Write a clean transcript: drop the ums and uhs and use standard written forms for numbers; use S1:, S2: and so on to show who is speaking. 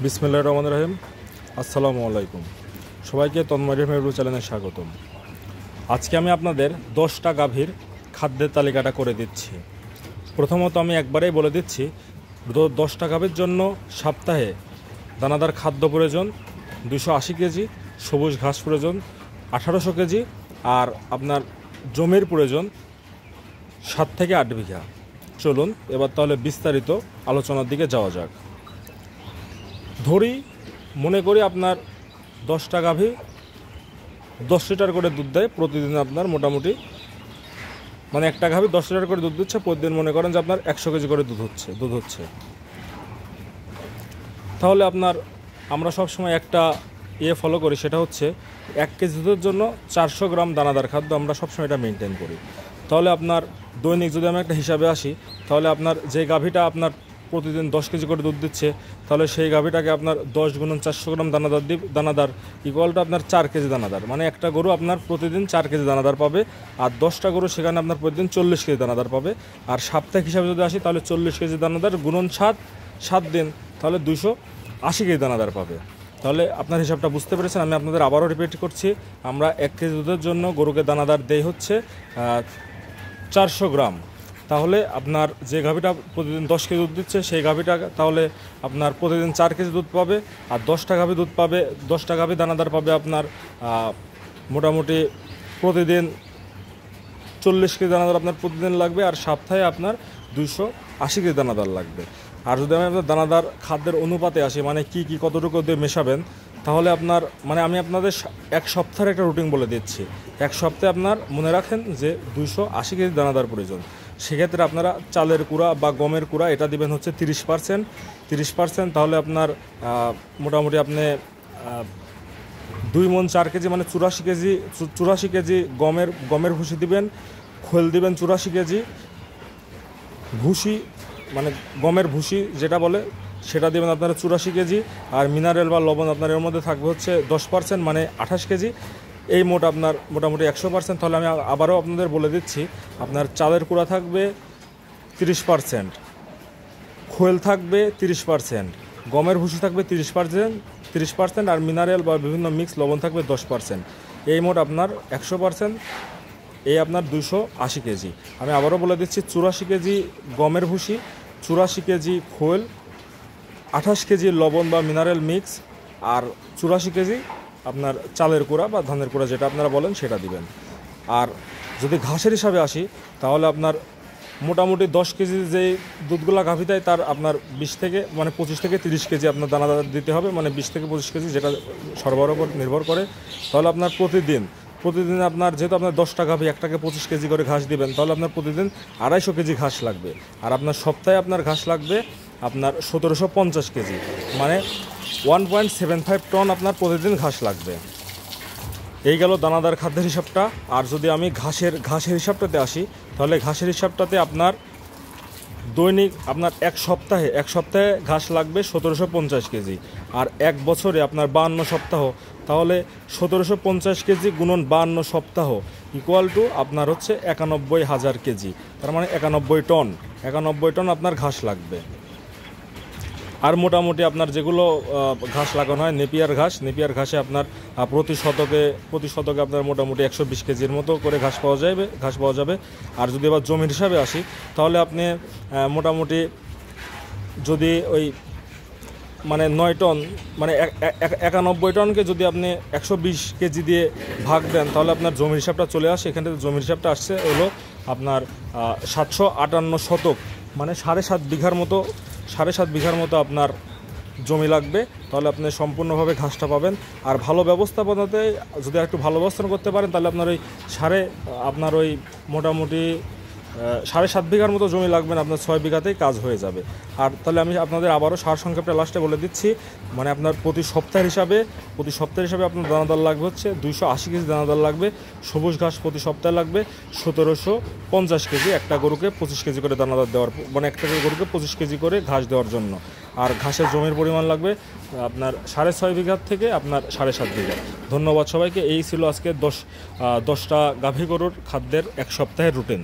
S1: বিসমিল্লাহির রহমানির রহিম। আসসালামু আলাইকুম। সবাইকে তন্ময় রিভিউ চ্যানেলে স্বাগতম। আজকে আমি আপনাদের 10টা গাভীর খাদ্যের তালিকাটা করে দিচ্ছি। প্রথমত আমি একবারেই বলে দিচ্ছি, 10টা গাভীর জন্য সপ্তাহে দানাদার খাদ্য প্রয়োজন 280 কেজি, সবুজ ঘাস প্রয়োজন 1800 কেজি, আর আপনার জমির প্রয়োজন 7 থেকে 8 বিঘা। চলুন এবার তাহলে বিস্তারিত আলোচনার দিকে যাওয়া যাক। ধরি মনে করি আপনার 10টা গাভী 10 লিটার করে দুধ দেয় প্রতিদিন। আপনার মোটামুটি মানে একটা গাভী 10 লিটার করে দুধ দিচ্ছে প্রতিদিন, মনে করেন যে আপনার 100 কেজি করে দুধ হচ্ছে। তাহলে আপনার আমরা সবসময় একটা ফলো করি, সেটা হচ্ছে 1 কেজি দুধের জন্য 400 গ্রাম দানাদার খাদ্য আমরা সবসময় এটা মেনটেন করি। তাহলে আপনার দৈনিক যদি আমি একটা হিসাবে আসি, তাহলে আপনার যে গাভীটা আপনার প্রতিদিন 10 কেজি করে দুধ দিচ্ছে, তাহলে সেই গাভীটাকে আপনার 10 × 400 গ্রাম দানাদার ইকুয়াল টু আপনার 4 কেজি দানাদার। মানে একটা গরু আপনার প্রতিদিন 4 কেজি দানাদার পাবে, আর 10টা গরু সেখানে আপনার প্রতিদিন 40 কেজি দানাদার পাবে। আর সাপ্তাহিক হিসাবে যদি আসি, তাহলে 40 কেজি দানাদার গুণন 7 দিন, তাহলে 280 কেজি দানাদার পাবে। তাহলে আপনার হিসাবটা বুঝতে পেরেছেন। আমি আপনাদের আবারও রিপিট করছি, আমরা 1 কেজি দুধের জন্য গরুকে দানাদার দেই হচ্ছে 400 গ্রাম। তাহলে আপনার যে গাভীটা প্রতিদিন 10 কেজি দুধ দিচ্ছে, সেই গাভীটা তাহলে আপনার প্রতিদিন 4 কেজি দুধ পাবে। আর 10টা গাভী দুধ পাবে, 10টা গাভী দানাদার পাবে আপনার মোটামুটি প্রতিদিন 40 কেজি দানাদার আপনার প্রতিদিন লাগবে। আর সপ্তাহে আপনার 280 কেজি দানাদার লাগবে। আর যদি আমি আপনার দানাদার খাদ্যের অনুপাতে আসি, মানে কি কতটুকু দিয়ে মেশাবেন, তাহলে আপনার মানে আমি আপনাদের 1 সপ্তাহের একটা রুটিন বলে দিচ্ছি। 1 সপ্তাহে আপনার মনে রাখেন যে 280 কেজি দানাদার প্রয়োজন। সেক্ষেত্রে আপনারা চালের কুড়া বা গমের কুড়া এটা দিবেন হচ্ছে 30%। তাহলে আপনার মোটামুটি আপনি 2 মণ 4 কেজি মানে 84 কেজি গমের ভুসি দিবেন। খোল দিবেন 84 কেজি, ভুসি মানে গমের ভুসি যেটা বলে সেটা দেবেন আপনারা 84 কেজি। আর মিনারেল বা লবণ আপনার এর মধ্যে থাকবে হচ্ছে 10%, মানে 28 কেজি। এই মোট আপনার মোটামুটি 100%। তাহলে আমি আবারও আপনাদের বলে দিচ্ছি, আপনার চালের কুড়া থাকবে 30%, খোল থাকবে 30%, গমের ভুসি থাকবে 30%, আর মিনারেল বা বিভিন্ন মিক্স লবণ থাকবে 10%। এই মোট আপনার 100%, এই আপনার 280 কেজি। আমি আবারও বলে দিচ্ছি, 84 কেজি গমের ভুসি, 84 কেজি খোল, 28 কেজি লবণ বা মিনারেল মিক্স, আর 84 কেজি আপনার চালের কুড়া বা ধানের কুড়া যেটা আপনারা বলেন সেটা দিবেন। আর যদি ঘাসের হিসাবে আসি, তাহলে আপনার মোটামুটি 10 কেজি যে দুধগুলা গাভী দেয়, তার আপনার 25 থেকে 30 কেজি আপনার দানাদার দিতে হবে, মানে 20 থেকে 25 কেজি, যেটা সরবরাহ উপর নির্ভর করে। তাহলে আপনার প্রতিদিন আপনার যেহেতু আপনার 10টা গাভী একটাকে 25 কেজি করে ঘাস দিবেন, তাহলে আপনার প্রতিদিন 250 কেজি ঘাস লাগবে। আর আপনার সপ্তাহে আপনার ঘাস লাগবে আপনার 1750 কেজি, মানে 1.75 টন আপনার প্রতিদিন ঘাস লাগবে। এই গেল দানাদার খাদ্যের হিসাবটা। আর যদি আমি ঘাসের হিসাবটাতে আসি, তাহলে ঘাসের হিসাবটাতে আপনার দৈনিক আপনার এক সপ্তাহে ঘাস লাগবে 1750 কেজি। আর 1 বছরে আপনার 52 সপ্তাহ, তাহলে 1750 কেজি গুণন 52 সপ্তাহ ইকুয়াল টু আপনার হচ্ছে 91,000 কেজি। তার মানে 91 টন আপনার ঘাস লাগবে। আর মোটামুটি আপনার যেগুলো ঘাস লাগানো হয় নেপিয়ার ঘাসে আপনার প্রতি শতকে আপনার মোটামুটি 120 কেজির মতো করে ঘাস পাওয়া যাবে। আর যদি আবার জমির হিসাবে আসি, তাহলে আপনি মোটামুটি যদি ওই মানে 9 টন মানে 91 টনকে যদি আপনি 120 কেজি দিয়ে ভাগ দেন, তাহলে আপনার জমির হিসাবটা চলে আসে। এখানে জমির হিসাবটা আসছে হলো আপনার 758 শতক, মানে 7.5 বিঘার মতো আপনার জমি লাগবে। তাহলে আপনি সম্পূর্ণভাবে ঘাসটা পাবেন। আর ভালো ব্যবস্থাপনাতে যদি একটু ভালো ব্যবস্থাপনা করতে পারেন, তাহলে আপনার ওই মোটামুটি 7.5 বিঘার মতো জমি লাগবে না, আপনার 6 বিঘাতেই কাজ হয়ে যাবে। আর তাহলে আমি আপনাদের আবারও সারসংক্ষেপটা লাস্টে বলে দিচ্ছি, মানে আপনার প্রতি সপ্তাহের হিসাবে আপনার দানাদার লাগবে হচ্ছে 280 কেজি দানাদার লাগবে। সবুজ ঘাস প্রতি সপ্তাহে লাগবে 1750 কেজি, একটা গরুকে 25 কেজি করে দানাদার দেওয়ার, মানে একটা গরুকে 25 কেজি করে ঘাস দেওয়ার জন্য। আর ঘাসের জমির পরিমাণ লাগবে আপনার 6.5 বিঘার থেকে আপনার 7.5 বিঘা। ধন্যবাদ সবাইকে। এই ছিল আজকে 10টা গাভী গরুর খাদ্যের 1 সপ্তাহের রুটিন।